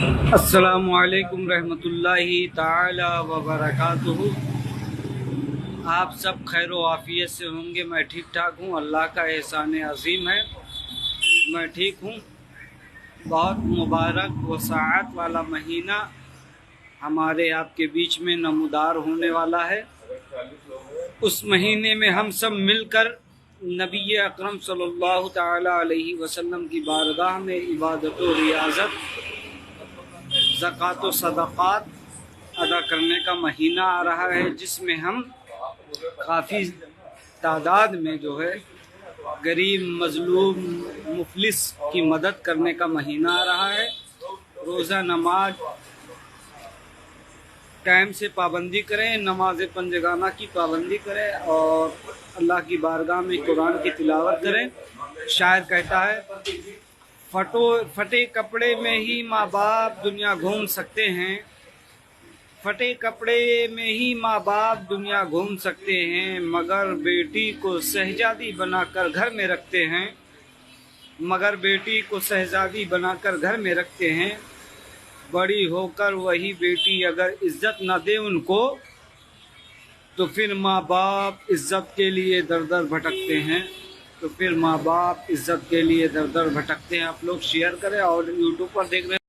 السلام علیکم رحمۃ اللہ تعالی وبرکاتہ۔ آپ سب خیر و عافیت سے ہوں گے۔ میں ٹھیک ٹھاک ہوں، اللہ کا احسان عظیم ہے، میں ٹھیک ہوں۔ بہت مبارک و سعادت والا مہینہ ہمارے آپ کے بیچ میں نمودار ہونے والا ہے۔ اس مہینے میں ہم سب مل کر نبی اکرم صلی اللہ تعالی علیہ وسلم کی بارگاہ میں عبادت و ریاضت، زکوٰۃ و صدقات ادا کرنے کا مہینہ آ رہا ہے، جس میں ہم کافی تعداد میں غریب، مظلوم، مفلس کی مدد کرنے کا مہینہ آ رہا ہے۔ روزہ نماز ٹائم سے پابندی کریں، نماز پنجگانہ کی پابندی کریں اور اللہ کی بارگاہ میں قرآن کی تلاوت کریں۔ شاعر کہتا ہے، پھٹے کپڑے میں ہی ماں باپ دنیا گھوم سکتے ہیں، پھٹے کپڑے میں ہی ماں باپ دنیا گھوم سکتے ہیں، مگر بیٹی کو شہزادی بنا کر گھر میں رکھتے ہیں، مگر بیٹی کو شہزادی بنا کر گھر میں رکھتے ہیں۔ بڑی ہو کر وہی بیٹی اگر عزت نہ دے ان کو، تو پھر ماں باپ عزت کے لیے در در بھٹکتے ہیں، تو پھر ماں باپ عزت کے لیے در در بھٹکتے ہیں۔ آپ لوگ شیئر کریں، اور یوٹیوب پر دیکھ رہے ہیں